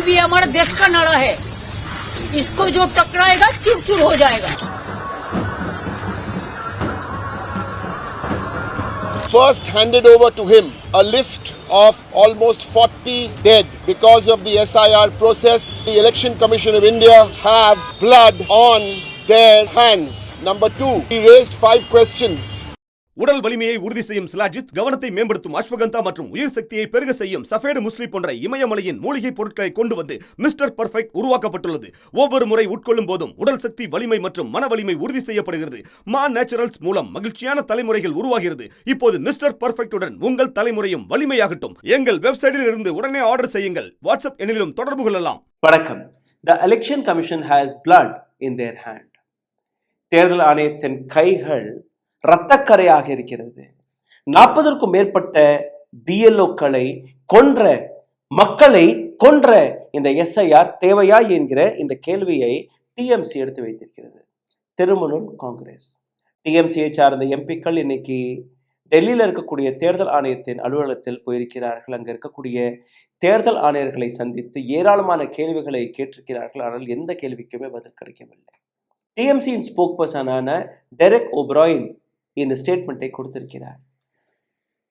भी हमारे देश का नारा है, इसको जो टकराएगा चूर चूर हो जाएगा। First handed over to him a list of almost 40 dead because of the SIR process. The Election Commission of India have blood on their hands. Number 2, he raised 5 questions. உடல் வலிமையை உறுதி செய்யும் சிலாஜித், கவனத்தை மேம்படுத்தும் அஸ்வகந்தா மற்றும் உயிர் சக்தியை பெருக செய்யும் சஃபேடு முஸ்லி போன்ற இமயமலையின் மூலிகை பொருட்களை கொண்டு வந்து மிஸ்டர் பர்ஃபெக்ட் உருவாக்கப்பட்டுள்ளது. ஒவ்வொரு முறை உட்கொள்ளும் போதும் உடல் சக்தி, வலிமை மற்றும் மன வலிமை உறுதி செய்யப்படுகிறது. மா நேச்சுரல்ஸ் மூலம் மகிழ்ச்சியான தலைமுறைகள் உருவாகிறது. இப்போது மிஸ்டர் பர்ஃபெக்ட்டுடன் உங்கள் தலைமுறையும் வலிமையாகட்டும். எங்கள் வெப்சைட்டில் இருந்து உடனே ஆர்டர் செய்யுங்கள். வாட்ஸ்அப் எண்ணிலும் தொடர்பு கொள்ளலாம். வணக்கம். The Election Commission has blood in their hand. தேர்தல் ஆணையத்தின் கைகள் இரத்தக்கரையாக இருக்கிறது. 40க்கும் மேற்பட்ட பிஎல்ஓக்களை கொன்ற, மக்களை கொன்ற இந்த எஸ்ஐஆர் தேவையா என்கிற இந்த கேள்வியை டிஎம்சி எடுத்து வைத்திருக்கிறது. திரிணாமுல் காங்கிரஸ் டிஎம்சியை சார்ந்த எம்பிக்கள் இன்னைக்கு டெல்லியில் இருக்கக்கூடிய தேர்தல் ஆணையத்தின் அலுவலகத்தில் போயிருக்கிறார்கள். அங்கே இருக்கக்கூடிய தேர்தல் ஆணையர்களை சந்தித்து ஏராளமான கேள்விகளை கேட்டிருக்கிறார்கள். ஆனால் எந்த கேள்விக்குமே பதில் கிடைக்கவில்லை. டிஎம்சியின் ஸ்போக் பர்சனான டெரெக் ஓப்ராயின் இந்த ஸ்டேட்மெண்ட்டை கொடுத்திருக்கிறார்.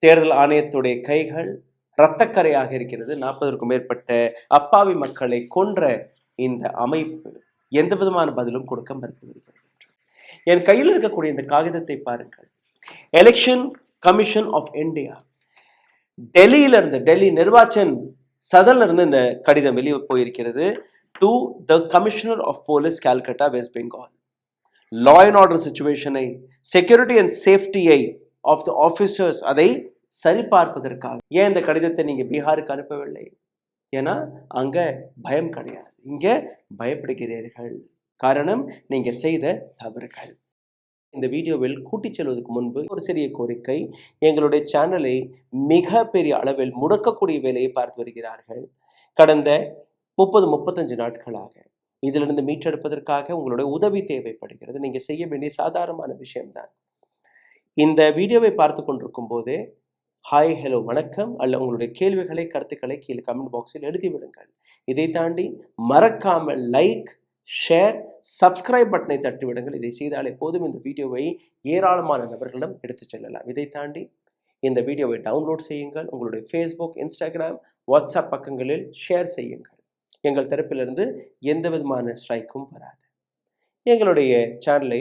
தேர்தல் ஆணையத்துடைய கைகள் இரத்தக்கரையாக இருக்கிறது. 40க்கும் மேற்பட்ட அப்பாவி மக்களை கொன்ற இந்த அமைப்பு எந்த விதமான பதிலும் கொடுக்க மறுத்து வருகிறது. என் கையில் இருக்கக்கூடிய இந்த காகிதத்தை பாருங்கள். எலெக்ஷன் கமிஷன் ஆஃப் இந்தியா டெல்லியிலிருந்து, டெல்லி நிர்வாச்சன் சதன்ல இருந்து இந்த கடிதம் வெளியே போயிருக்கிறது. To the commissioner of police, Calcutta, West Bengal. Law and order சிச்சுவேஷனை, செக்யூரிட்டி அண்ட் சேஃப்டியை ஆஃப் த ஆஃபீஸர்ஸ் அதை சரிபார்ப்பதற்காக. ஏன் இந்த கடிதத்தை நீங்கள் பீகாருக்கு அனுப்பவில்லை? ஏன்னா அங்கே பயம் கிடையாது, இங்கே பயப்படுகிறீர்கள். காரணம், நீங்கள் செய்த தவறுகள். இந்த வீடியோவில் கூட்டிச் செல்வதற்கு முன்பு ஒரு சிறிய கோரிக்கை. எங்களுடைய சேனலை மிக பெரிய அளவில் முடக்கக்கூடிய வேலையை பார்த்து வருகிறார்கள். கடந்த 30-35 நாட்களாக இதிலிருந்து மீட்டெடுப்பதற்காக உங்களுடைய உதவி தேவைப்படுகிறது. நீங்கள் செய்ய வேண்டிய சாதாரணமான விஷயம்தான். இந்த வீடியோவை பார்த்து கொண்டிருக்கும் போதே ஹாய், ஹலோ, வணக்கம் அல்ல உங்களுடைய கேள்விகளை, கருத்துக்களை கீழே கமெண்ட் பாக்ஸில் எழுதி விடுங்கள். இதை தாண்டி மறக்காமல் லைக், ஷேர், சப்ஸ்கிரைப் பட்டனை தட்டி விடுங்கள். இதை செய்தாலே போதும் இந்த வீடியோவை ஏராளமான நபர்களிடம் எடுத்து செல்லலாம். இதை தாண்டி இந்த வீடியோவை டவுன்லோட் செய்யுங்கள். உங்களுடைய ஃபேஸ்புக், இன்ஸ்டாகிராம், வாட்ஸ்அப் பக்கங்களில் ஷேர் செய்யுங்கள். எங்கள் தரப்பிலிருந்து எந்த விதமான ஸ்ட்ரைக்கும் வராது. எங்களுடைய சேனலை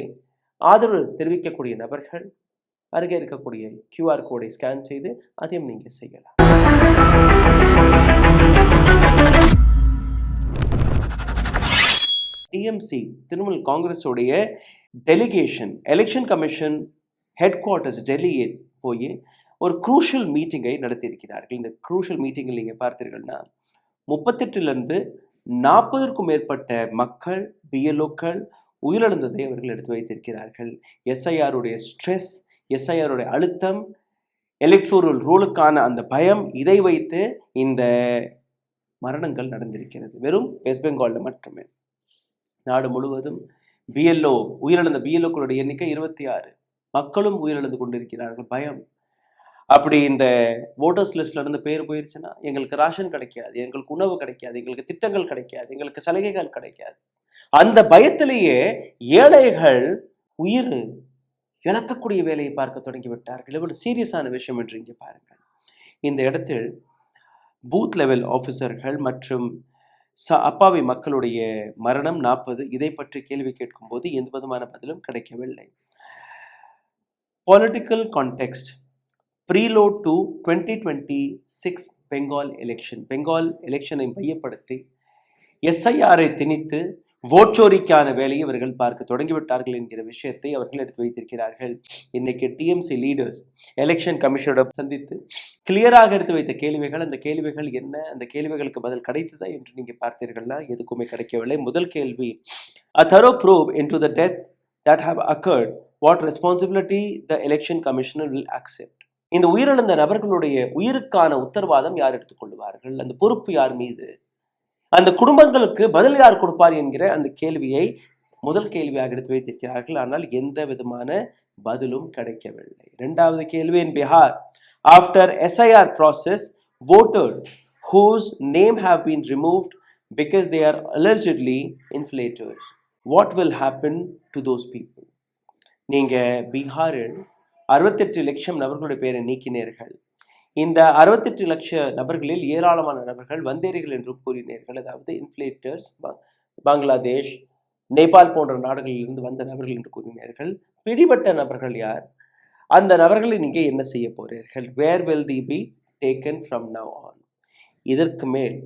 ஆதரவு தெரிவிக்கக்கூடிய நபர்கள் அருகே இருக்கக்கூடிய QR கோடை ஸ்கேன் செய்து அதையும் நீங்கள் செய்யலாம். டிஎம்சி திரிணாமுல் காங்கிரஸுடைய delegation election commission headquarters டெல்லியில் போய் ஒரு குரூஷியல் மீட்டிங்கை நடத்தியிருக்கிறார்கள். இந்த குரூஷியல் மீட்டிங்கில் நீங்கள் பார்த்தீர்கள்னா 38லிருந்து 40க்கும் மேற்பட்ட மக்கள், பிஎல்ஓக்கள் உயிரிழந்ததை அவர்கள் எடுத்து வைத்திருக்கிறார்கள். எஸ்ஐஆருடைய ஸ்ட்ரெஸ், எஸ்ஐஆருடைய அழுத்தம், எலக்ட்ரோரல் ரோலுக்கான அந்த பயம், இதை வைத்து இந்த மரணங்கள் நடந்திருக்கிறது. வெறும் வெஸ்ட் பெங்காலில் மட்டுமே. நாடு முழுவதும் பிஎல்ஓ உயிரிழந்த பிஎல்ஓக்களுடைய எண்ணிக்கை 26. மக்களும் உயிரிழந்து கொண்டிருக்கிறார்கள். பயம். அப்படி இந்த ஓட்டர்ஸ் லிஸ்ட்ல இருந்து பேர் போயிருச்சுன்னா எங்களுக்கு ரேஷன் கிடைக்காது, எங்களுக்கு உணவு கிடைக்காது, எங்களுக்கு திட்டங்கள் கிடைக்காது, எங்களுக்கு சலுகைகள் கிடைக்காது. அந்த பயத்திலேயே ஏழைகள் உயிர் இழக்கக்கூடிய வேலையை பார்க்க தொடங்கி விட்டார்கள். இவ்வளவு சீரியஸான விஷயம் என்று இங்கே பாருங்கள். இந்த இடத்தில் பூத் லெவல் ஆஃபீஸர்கள் மற்றும் அப்பாவி மக்களுடைய மரணம் 40, இதை பற்றி கேள்வி கேட்கும்போது எந்த விதமான பதிலும் கிடைக்கவில்லை. Political context preload to 2026 Bengal election. Bengal எலெக்ஷனை மையப்படுத்தி எஸ்ஐஆரை திணித்து ஓட்சோரிக்கான வேலையை அவர்கள் பார்க்க தொடங்கிவிட்டார்கள் என்கிற விஷயத்தை அவர்கள் எடுத்து வைத்திருக்கிறார்கள். இன்னைக்கு டிஎம்சி லீடர்ஸ் எலெக்ஷன் கமிஷனோட சந்தித்து கிளியராக எடுத்து வைத்த கேள்விகள், அந்த கேள்விகள் என்ன, அந்த கேள்விகளுக்கு பதில் கிடைத்ததா என்று நீங்கள் பார்த்தீர்கள்னா எதுக்குமே கிடைக்கவில்லை. முதல் கேள்வி, a thorough probe into the death that have occurred, what responsibility the election commissioner will accept. இந்த உயிரிழந்த நபர்களுடைய உயிருக்கான உத்தரவாதம் யார் எடுத்துக்கொள்வார்கள், அந்த பொறுப்பு யார் மீது, அந்த குடும்பங்களுக்கு பதில் யார் கொடுப்பார் என்கிற அந்த கேள்வியை முதல் கேள்வியாக எடுத்து வைத்திருக்கிறார்கள். ஆனால் எந்த விதமான பதிலும் கிடைக்கவில்லை. இரண்டாவது கேள்வி, in Bihar after SIR process voter whose name have been removed because they are allegedly inflators. What will happen to those people? நீங்கள் பீகாரில் 68 லட்சம் நபர்களுடைய பெயரை நீக்கினீர்கள். இந்த 68 லட்ச நபர்களில் ஏராளமான நபர்கள் வந்தேரிகள் என்றும் கூறினீர்கள். அதாவது இன்ஃப்ளேட்டர்ஸ், பங்களாதேஷ், நேபாள் போன்ற நாடுகளிலிருந்து வந்த நபர்கள் என்று கூறினீர்கள். பிடிபட்ட நபர்கள் யார்? அந்த நபர்களை நீங்கள் என்ன செய்ய போகிறீர்கள்? Where will the be taken from now on? இதற்கு மேல்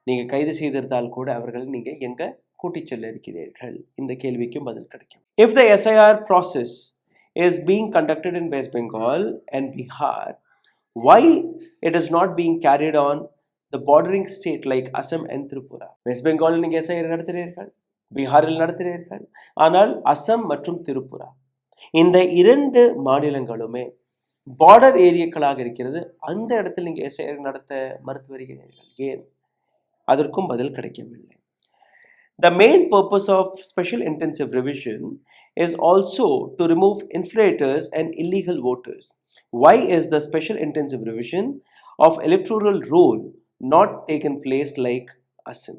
நீங்கள் கைது செய்திருந்தால் கூட அவர்கள் நீங்கள் எங்கே கூட்டிச் செல்ல இருக்கிறீர்கள்? இந்த கேள்விக்கும் பதில் கிடைக்கும். If the SIR process is being conducted in West Bengal and Bihar, why it is not being carried on the bordering state like Assam and Tripura? West Bengal நீங்கள் SIR நடத்துகிறீர்கள், பீகாரில் நடத்துகிறீர்கள். ஆனால் அஸ்ஸாம் மற்றும் திரிபுரா இந்த 2 மாநிலங்களுமே பார்டர் ஏரியாக்களாக இருக்கிறது. அந்த இடத்தில் நீங்கள் SIR நடத்த மறுத்து வருகிறீர்கள். ஏன்? அதற்கும் பதில் கிடைக்கவில்லை. The main purpose of special intensive revision is also to remove inflators and illegal voters. Why is the special intensive revision of electoral roll not taken place like Assam?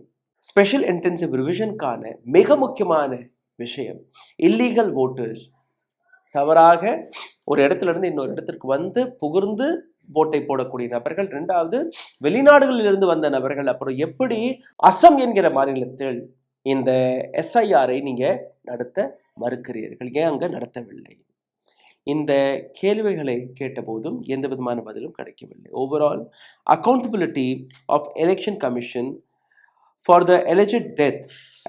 Special intensive revision கான மிக முக்கியமான விஷயம் illegal voters. தவறாக ஒரு இடத்துல இருந்து இன்னொரு இடத்திற்கு வந்து புகுந்து ஓட்டை போடக்கூடிய நபர்கள், 2வது வெளிநாடுகளிலிருந்து வந்த நபர்கள். அப்புறம் எப்படி அஸ்ஸாம் என்கிற மாநிலத்தில் இந்த SIR-ஐ நீங்கள் நடத்த மறுக்கிறீர்கள்? ஏன் அங்கே நடத்தவில்லை? இந்த கேள்விகளை கேட்டபோதும் எந்த விதமான பதிலும் கிடைக்கவில்லை. Overall accountability of election commission for the alleged death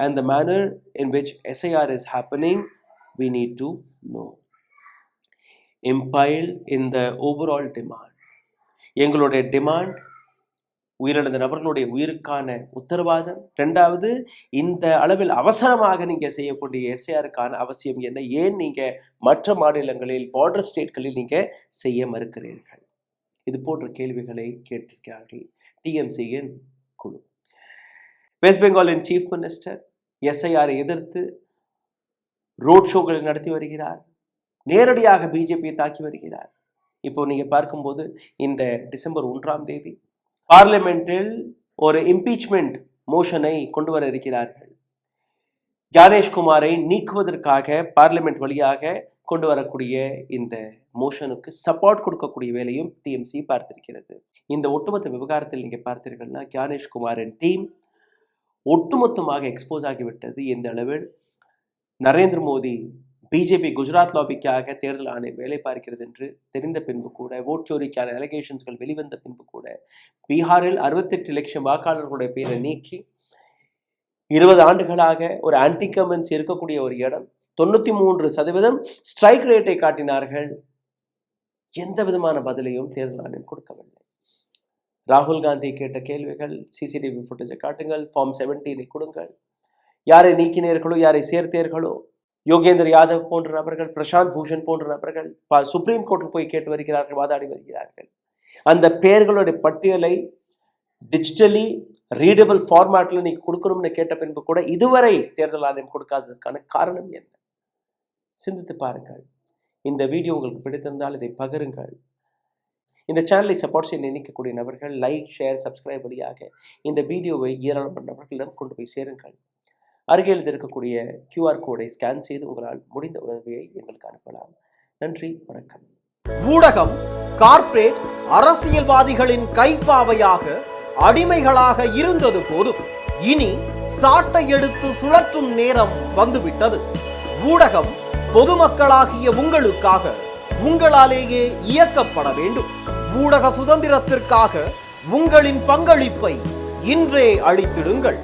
and the manner in which SIR is happening, we need to know. Impiled in the overall demand. எங்களுடைய டிமாண்ட் உயிரிழந்த நபர்களுடைய உயிருக்கான உத்தரவாதம். 2வது இந்த அளவில் அவசரமாக நீங்கள் செய்யக்கூடிய SIR-க்கான அவசியம் என்ன? ஏன் நீங்கள் மற்ற மாநிலங்களில் பார்டர் ஸ்டேட்களில் நீங்கள் செய்ய மறுக்கிறீர்கள்? இது போன்ற கேள்விகளை கேட்டிருக்கிறார்கள் TMCயின் குழு. வெஸ்ட் பெங்காலின் சீஃப் மினிஸ்டர் SIR-ஐ எதிர்த்து ரோட் ஷோக்களை நடத்தி வருகிறார். நேரடியாக பிஜேபியை தாக்கி வருகிறார். இப்போ நீங்கள் பார்க்கும்போது இந்த டிசம்பர் 1ஆம் தேதி பார்லிமெண்டில் ஒரு இம்பீச்மெண்ட் மோஷனை கொண்டு வர இருக்கிறார்கள். ஞானேஷ்குமாரை நீக்குவதற்காக பார்லிமெண்ட் வழியாக கொண்டு வரக்கூடிய இந்த மோஷனுக்கு சப்போர்ட் கொடுக்கக்கூடிய வேலையும் TMC பார்த்திருக்கிறது. இந்த ஒட்டுமொத்த விவகாரத்தில் நீங்கள் பார்த்தீர்கள்னா ஞானேஷ்குமாரின் டீம் ஒட்டுமொத்தமாக எக்ஸ்போஸ் ஆகிவிட்டது. இந்த அளவில் நரேந்திர மோடி பிஜேபி குஜராத் லாபிக்காக தேர்தல் ஆணையம் வேலை பார்க்கிறது என்று தெரிந்த பின்பு கூட, ஓட் சோரிக்கான அலிகேஷன்ஸ்கள் வெளிவந்த பின்பு கூட, பீகாரில் 68 லட்சம் வாக்காளர்களுடைய பேரை நீக்கி 20 ஆண்டுகளாக ஒரு ஆன்டி கமென்ஸ் இருக்கக்கூடிய ஒரு இடம் 93% ஸ்ட்ரைக் ரேட்டை காட்டினார்கள். எந்த விதமான பதிலையும் தேர்தல் ஆணையம் கொடுக்கவில்லை. ராகுல் காந்தி கேட்ட கேள்விகள், CCTV ஃபுட்டேஜை காட்டுங்கள், ஃபார்ம் 17 கொடுங்கள், யாரை நீக்கினீர்களோ யாரை சேர்த்தீர்களோ, யோகேந்திர யாதவ் போன்ற நபர்கள், பிரசாந்த் பூஷன் போன்ற நபர்கள் சுப்ரீம் கோர்ட்டில் போய் கேட்டு வருகிறார்கள், வாதாடி வருகிறார்கள். அந்த பெயர்களுடைய பட்டியலை டிஜிட்டலி ரீடபிள் ஃபார்மேட்டில் நீங்கள் கொடுக்கணும்னு கேட்ட பின்பு கூட இதுவரை தேர்தல் ஆணையம் கொடுக்காததற்கான காரணம் என்ன? சிந்தித்து பாருங்கள். இந்த வீடியோ உங்களுக்கு பிடித்திருந்தால் இதை பகிருங்கள். இந்த சேனலை சப்போர்ட் செய்ய நினைக்கக்கூடிய நபர்கள் லைக், ஷேர், சப்ஸ்கிரைப் வழியாக இந்த வீடியோவை ஏராளமான நபர்களிடம் கொண்டு போய் சேருங்கள். அருகில் இருக்கக்கூடிய QR கோடை ஸ்கேன் செய்து உங்களால் முடிந்த உதவியை எங்களுக்கு அனுப்பலாம். நன்றி, வணக்கம். ஊடகம் கார்ப்பரேட் அரசியல்வாதிகளின் கைப்பாவையாக அடிமைகளாக இருந்தது போதும், இனி சாட்டை எடுத்து சுழற்றும் நேரம் வந்துவிட்டது. ஊடகம் பொதுமக்களாகிய உங்களுக்காக, உங்களாலேயே இயக்கப்பட வேண்டும். ஊடக சுதந்திரத்திற்காக உங்களின் பங்களிப்பை இன்றே அளித்திடுங்கள்.